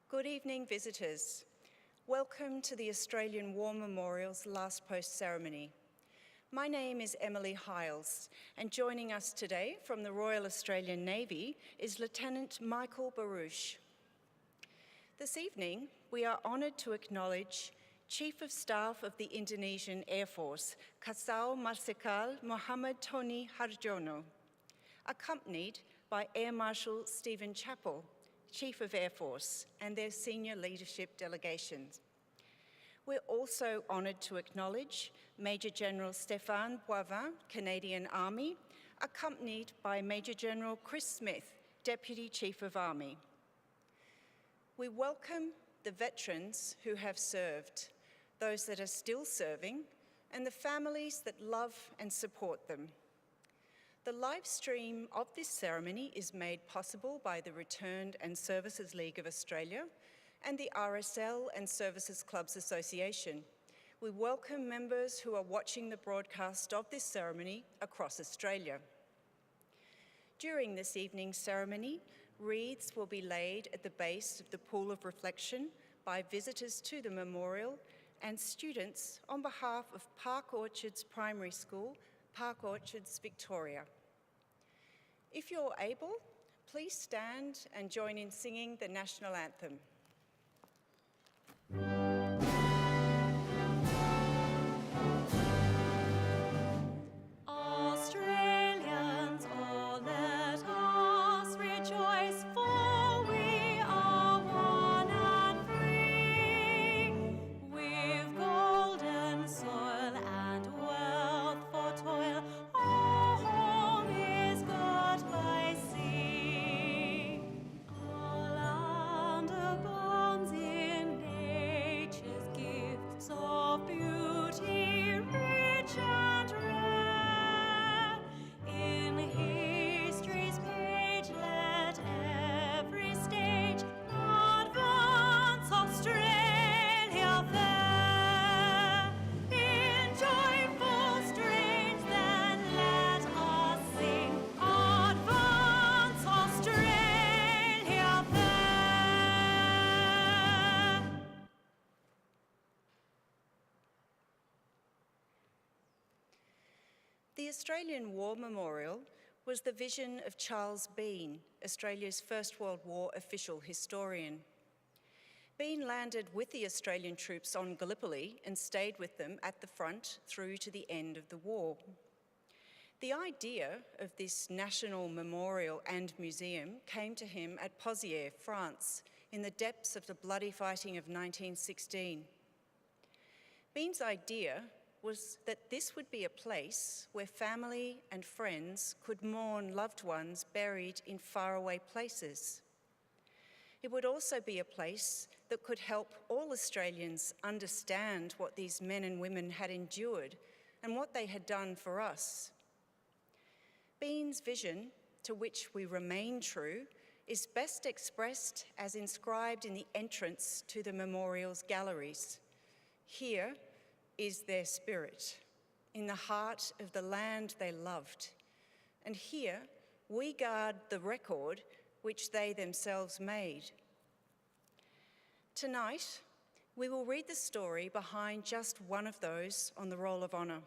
Good evening, visitors. Welcome to the Australian War Memorial's Last Post ceremony. My name is Emily Hiles, and joining us today from the Royal Australian Navy is Lieutenant Michael Barouche. This evening, we are honoured to acknowledge Chief of Staff of the Indonesian Air Force, Kasau Marsikal Muhammad Tony Harjono, accompanied by Air Marshal Stephen Chappell, Chief of Air Force, and their senior leadership delegations. We're also honoured to acknowledge Major General Stéphane Boivin, Canadian Army, accompanied by Major General Chris Smith, Deputy Chief of Army. We welcome the veterans who have served, those that are still serving, and the families that love and support them. The live stream of this ceremony is made possible by the Returned and Services League of Australia and the RSL and Services Clubs Association. We welcome members who are watching the broadcast of this ceremony across Australia. During this evening's ceremony, wreaths will be laid at the base of the Pool of Reflection by visitors to the memorial and students on behalf of Park Orchards Primary School, Park Orchards, Victoria. If you're able, please stand and join in singing the National Anthem. Australians, oh, let us rejoice, for we are one and free. We've golden soil and wealth for toil. Our home is God by sea. Our land abounds in nature's gifts of beauty, rich and rare. In history's page, let every stage advance Australia fair. In joyful strains, then let us sing, advance Australia fair. The Australian War Memorial was the vision of Charles Bean, Australia's First World War official historian. Bean landed with the Australian troops on Gallipoli and stayed with them at the front through to the end of the war. The idea of this national memorial and museum came to him at Pozières, France, in the depths of the bloody fighting of 1916. Bean's idea was that this would be a place where family and friends could mourn loved ones buried in faraway places. It would also be a place that could help all Australians understand what these men and women had endured and what they had done for us. Bean's vision, to which we remain true, is best expressed as inscribed in the entrance to the memorial's galleries. Here is their spirit, in the heart of the land they loved. And here we guard the record which they themselves made. Tonight, we will read the story behind just one of those on the Roll of Honour,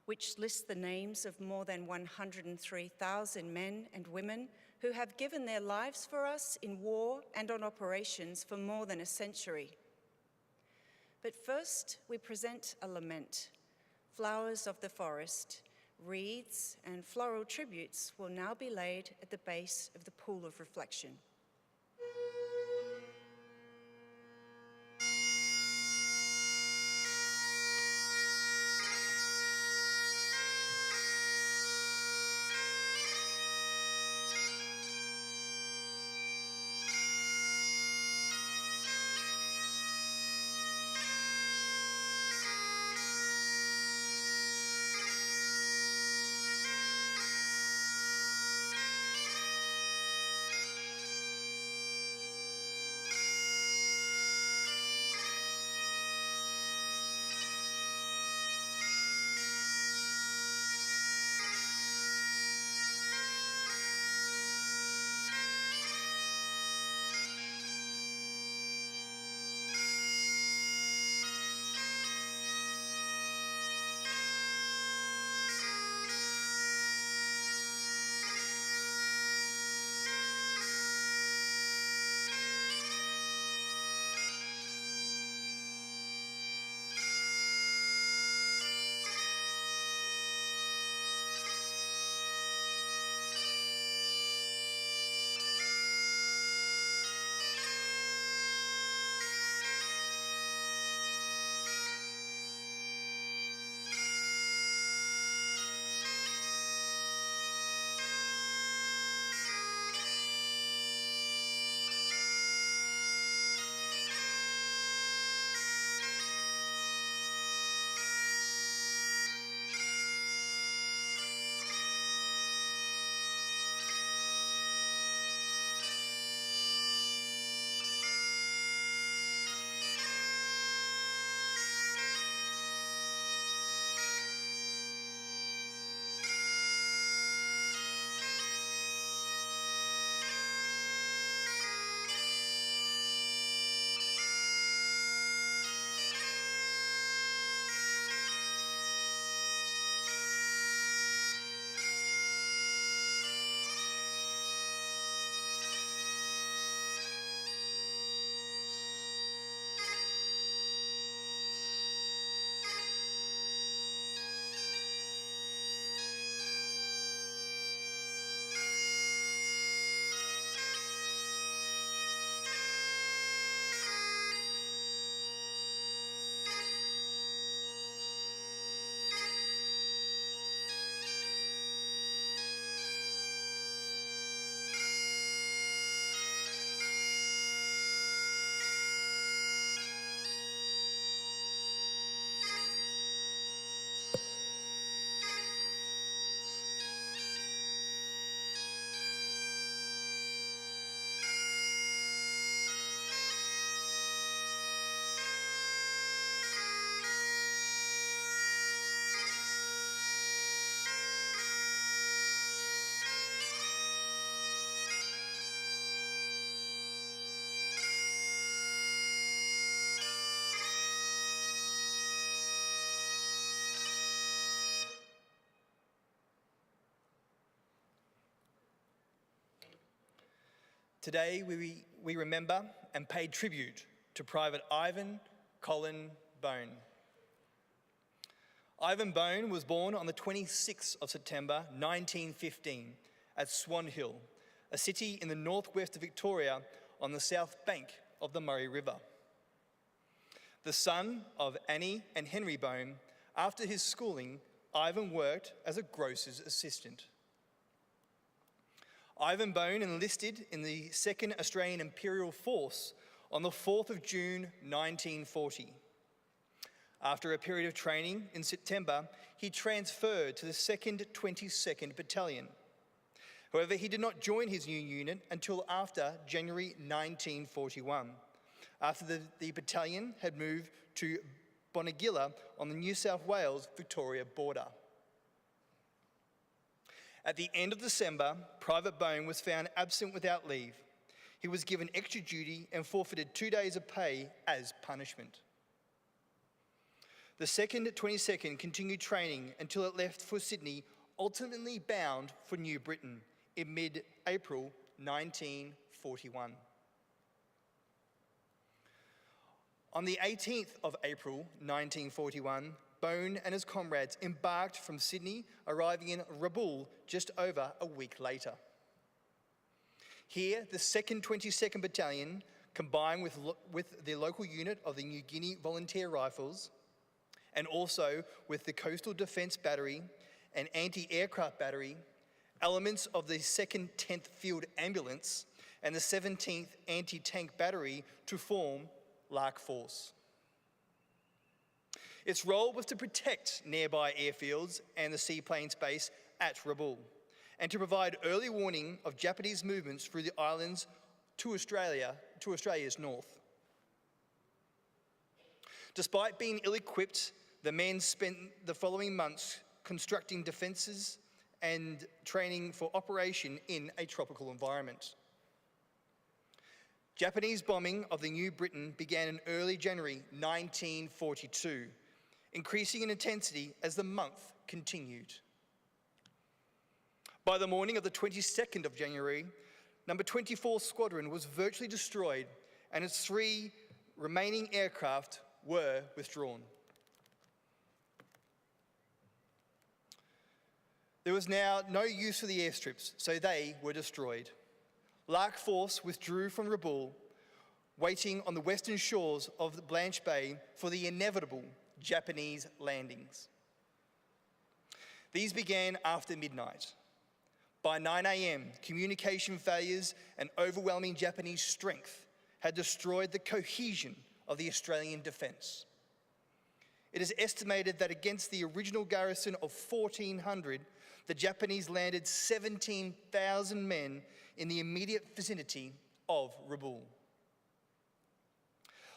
which lists the names of more than 103,000 men and women who have given their lives for us in war and on operations for more than a century. But first, we present a lament. Flowers of the forest, wreaths and floral tributes will now be laid at the base of the Pool of Reflection. Today, we remember and pay tribute to Private Ivan Colin Bone. Ivan Bone was born on the 26th of September 1915 at Swan Hill, a city in the northwest of Victoria on the south bank of the Murray River. The son of Annie and Henry Bone, after his schooling, Ivan worked as a grocer's assistant. Ivan Bone enlisted in the 2nd Australian Imperial Force on the 4th of June 1940. After a period of training in September, he transferred to the 2nd 22nd Battalion. However, he did not join his new unit until after January 1941, after the battalion had moved to Bonegilla on the New South Wales-Victoria border. At the end of December, Private Bone was found absent without leave. He was given extra duty and forfeited 2 days of pay as punishment. The 2nd 22nd continued training until it left for Sydney, ultimately bound for New Britain in mid-April 1941. On the 18th of April 1941, Bone and his comrades embarked from Sydney, arriving in Rabaul just over a week later. Here, the 2nd 22nd Battalion, combined with the local unit of the New Guinea Volunteer Rifles, and also with the Coastal Defence Battery and Anti-Aircraft Battery, elements of the 2nd 10th Field Ambulance, and the 17th Anti-Tank Battery to form Lark Force. Its role was to protect nearby airfields and the seaplanes base at Rabaul, and to provide early warning of Japanese movements through the islands to Australia's north. Despite being ill-equipped, the men spent the following months constructing defences and training for operation in a tropical environment. Japanese bombing of the New Britain began in early January 1942, increasing in intensity as the month continued. By the morning of the 22nd of January, No. 24 Squadron was virtually destroyed and its 3 remaining aircraft were withdrawn. There was now no use for the airstrips, so they were destroyed. Lark Force withdrew from Rabaul, waiting on the western shores of the Blanche Bay for the inevitable Japanese landings. These began after midnight. By 9 a.m., communication failures and overwhelming Japanese strength had destroyed the cohesion of the Australian defence. It is estimated that against the original garrison of 1,400, the Japanese landed 17,000 men in the immediate vicinity of Rabaul.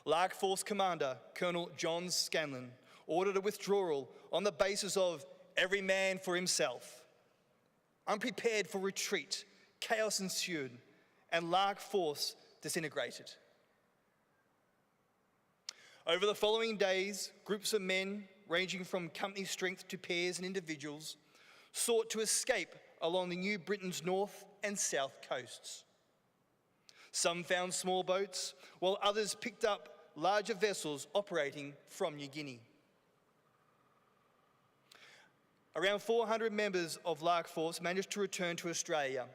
Lark Force Commander Colonel John Scanlon ordered a withdrawal on the basis of every man for himself. Unprepared for retreat, chaos ensued, and Lark Force disintegrated. Over the following days, groups of men, ranging from company strength to pairs and individuals, sought to escape along the New Britain's north and south coasts. Some found small boats, while others picked up larger vessels operating from New Guinea. Around 400 members of Lark Force managed to return to Australia,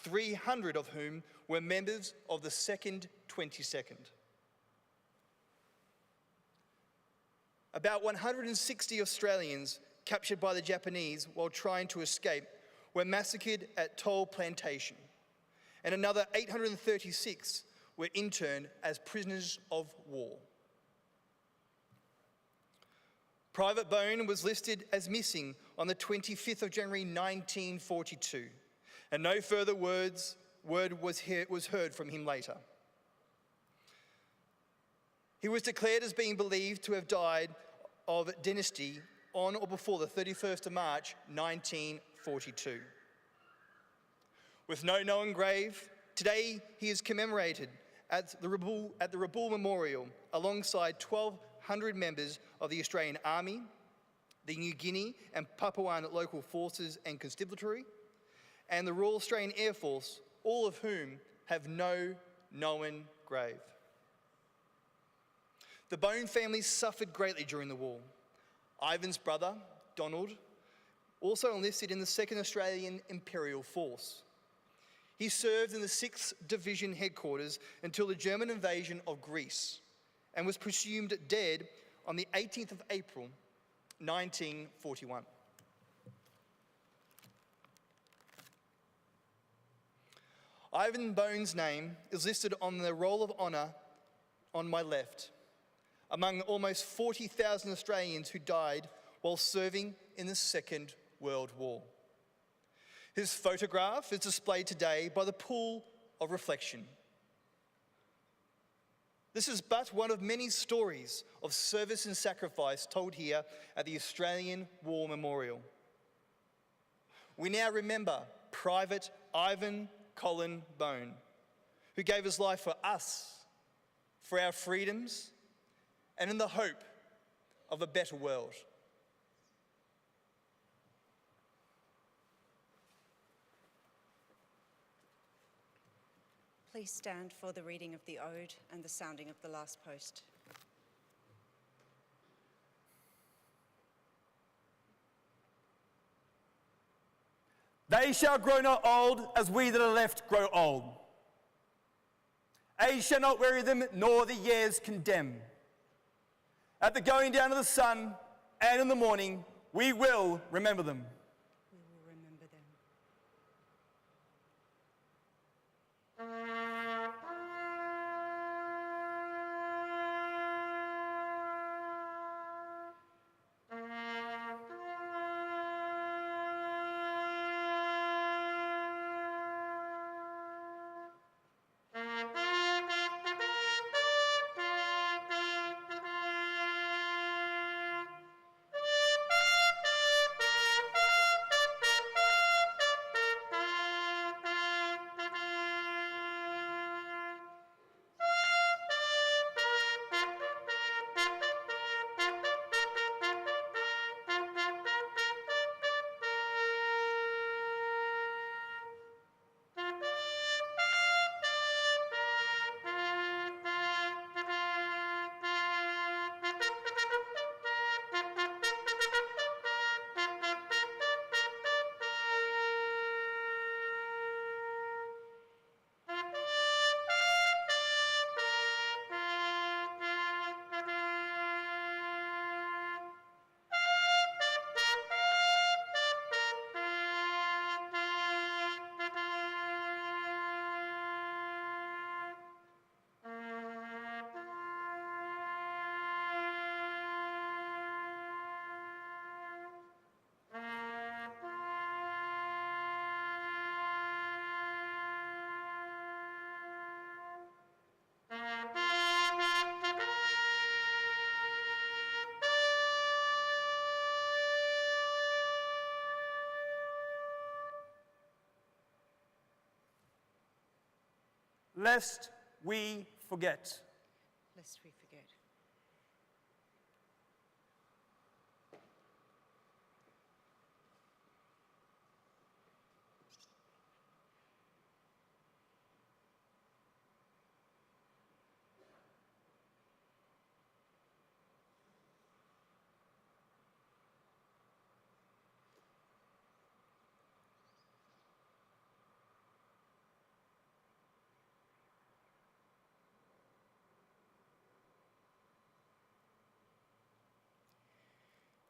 300 of whom were members of the 2nd 22nd. About 160 Australians captured by the Japanese while trying to escape were massacred at Toll Plantation, and another 836 were interned as prisoners of war. Private Bone was listed as missing on the 25th of January 1942, and no further word was heard from him later. He was declared as being believed to have died of dynasty on or before the 31st of March 1942. With no known grave, today he is commemorated at the Rabaul Memorial alongside 1,200 members of the Australian Army, the New Guinea and Papuan local forces and constabulary, and the Royal Australian Air Force, all of whom have no known grave. The Bone family suffered greatly during the war. Ivan's brother, Donald, also enlisted in the 2nd Australian Imperial Force. He served in the 6th Division headquarters until the German invasion of Greece and was presumed dead on the 18th of April, 1941. Ivan Bone's name is listed on the Roll of Honour on my left, among almost 40,000 Australians who died while serving in the Second World War. His photograph is displayed today by the Pool of Reflection. This is but one of many stories of service and sacrifice told here at the Australian War Memorial. We now remember Private Ivan Colin Bone, who gave his life for us, for our freedoms, and in the hope of a better world. Please stand for the reading of the ode and the sounding of the last post. They shall grow not old as we that are left grow old. Age shall not weary them, nor the years condemn. At the going down of the sun and in the morning, we will remember them. We will remember them. Lest we forget. Lest we forget.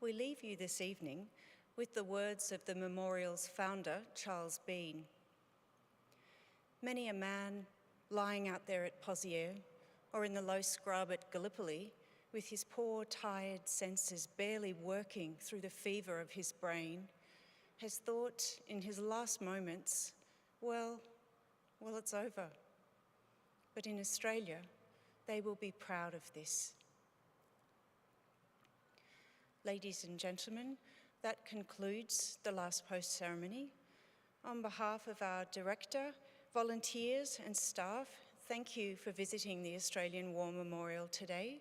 We leave you this evening with the words of the memorial's founder, Charles Bean. Many a man lying out there at Pozières or in the low scrub at Gallipoli, with his poor, tired senses barely working through the fever of his brain, has thought in his last moments, well, it's over. But in Australia, they will be proud of this. Ladies and gentlemen, that concludes the last post ceremony. On behalf of our director, volunteers and staff, thank you for visiting the Australian War Memorial today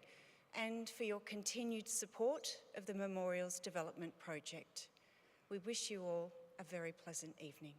and for your continued support of the Memorial's development project. We wish you all a very pleasant evening.